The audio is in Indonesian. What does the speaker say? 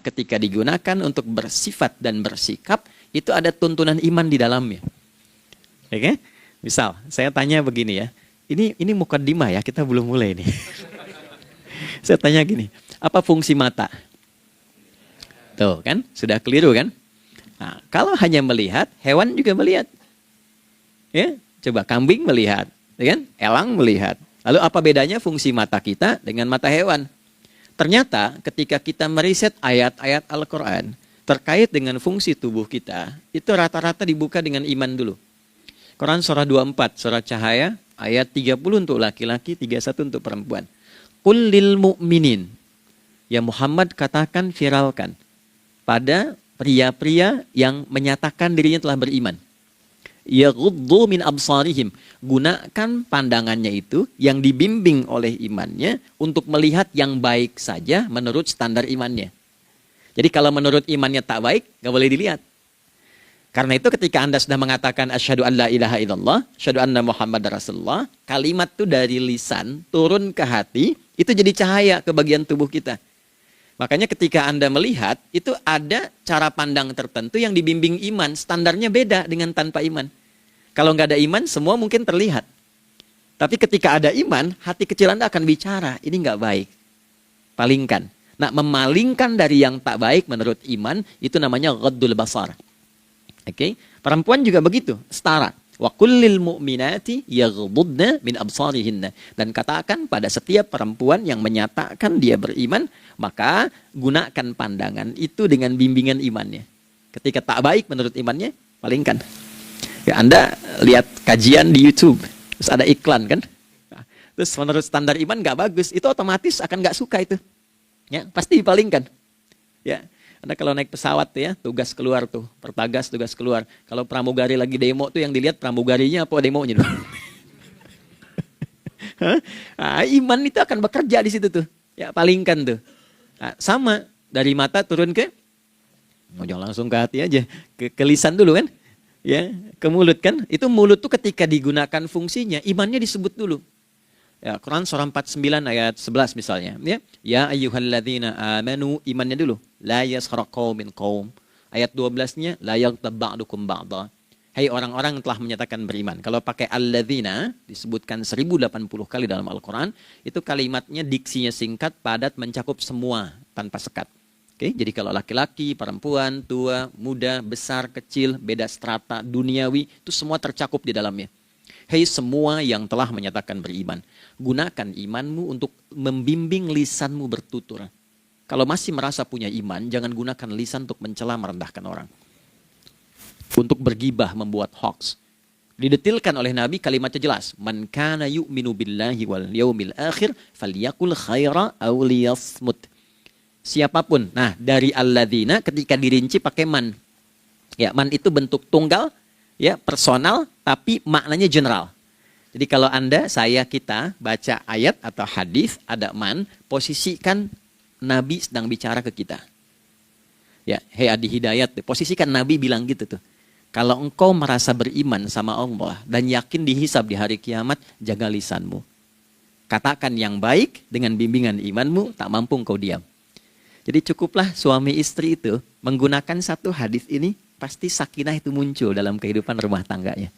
ketika digunakan untuk bersifat dan bersikap, itu ada tuntunan iman di dalamnya. Oke? Misal, saya tanya begini ya. Ini mukaddimah ya, kita belum mulai nih. Saya tanya gini, apa fungsi mata? Tuh kan, sudah keliru kan? Nah, kalau hanya melihat, hewan juga melihat. Ya, coba kambing melihat, ya kan? Elang melihat. Lalu apa bedanya fungsi mata kita dengan mata hewan? Ternyata ketika kita meriset ayat-ayat Al-Quran terkait dengan fungsi tubuh kita, itu rata-rata dibuka dengan iman dulu. Quran surah 24, surah Cahaya, ayat 30 untuk laki-laki, 31 untuk perempuan. Qul lil mu'minin. Ya Muhammad, katakan, viralkan pada pria-pria yang menyatakan dirinya telah beriman. Yaghuddu min absarihim. Gunakan pandangannya itu yang dibimbing oleh imannya untuk melihat yang baik saja menurut standar imannya. Jadi kalau menurut imannya tak baik, nggak boleh dilihat. Karena itu ketika Anda sudah mengatakan asyhadu an la ilaha illallah, asyhadu anna Muhammad Rasulullah, kalimat itu dari lisan turun ke hati, itu jadi cahaya ke bagian tubuh kita. Makanya ketika Anda melihat, itu ada cara pandang tertentu yang dibimbing iman. Standarnya beda dengan tanpa iman. Kalau nggak ada iman, semua mungkin terlihat. Tapi ketika ada iman, hati kecil Anda akan bicara, ini nggak baik. Palingkan. Nah, memalingkan dari yang tak baik menurut iman, itu namanya ghaddul basar. Oke? Perempuan juga begitu, setara. Wa kullil mu'minati yaghdudna min absarihinna. Dan katakan pada setiap perempuan yang menyatakan dia beriman, maka gunakan pandangan itu dengan bimbingan imannya. Ketika tak baik menurut imannya, palingkan. Ya, Anda lihat kajian di YouTube, terus ada iklan kan? Nah, terus menurut standar iman nggak bagus, itu otomatis akan nggak suka itu. Ya, pasti dipalingkan. Ya. Anda kalau naik pesawat tuh ya, tugas keluar tuh, pertagas tugas keluar. Kalau pramugari lagi demo tuh yang dilihat pramugarinya apa demonya tuh. Nah, iman itu akan bekerja di situ tuh. Ya, palingkan tuh. Nah, sama dari mata turun ke, jangan langsung ke hati aja, ke lisan dulu kan. Ya, ke mulut kan. Itu mulut tuh ketika digunakan fungsinya, imannya disebut dulu. Ya, Quran surah 49 ayat 11 misalnya, ya. Ya ayyuhalladzina amanu, imannya dulu. La yaskhar qaumin qaum. Ayat 12-nya la yaghtab ba'dukum ba'dha. Hai orang-orang yang telah menyatakan beriman. Kalau pakai alladzina disebutkan 1080 kali dalam Al-Qur'an, itu kalimatnya diksinya singkat, padat, mencakup semua tanpa sekat. Oke, jadi kalau laki-laki, perempuan, tua, muda, besar, kecil, beda strata, duniawi, itu semua tercakup di dalamnya. Hei semua yang telah menyatakan beriman, gunakan imanmu untuk membimbing lisanmu bertutur. Kalau masih merasa punya iman, jangan gunakan lisan untuk mencela, merendahkan orang. Untuk bergibah, membuat hoax. Didetilkan oleh Nabi, kalimatnya jelas. Man kana yu'minu billahi wal yaumil akhir, falyakul khaira aw liyasmut. Siapapun. Nah, dari alladzina ketika dirinci pakai man. Ya, man itu bentuk tunggal, ya, personal, tapi maknanya general. Jadi kalau Anda, saya, kita baca ayat atau hadis ada man, posisikan Nabi sedang bicara ke kita. Ya, hei Adi Hidayat, posisikan Nabi bilang gitu tuh. Kalau engkau merasa beriman sama Allah dan yakin dihisab di hari kiamat, jaga lisanmu. Katakan yang baik dengan bimbingan imanmu, tak mampu engkau diam. Jadi cukuplah suami istri itu menggunakan satu hadis ini, pasti sakinah itu muncul dalam kehidupan rumah tangganya.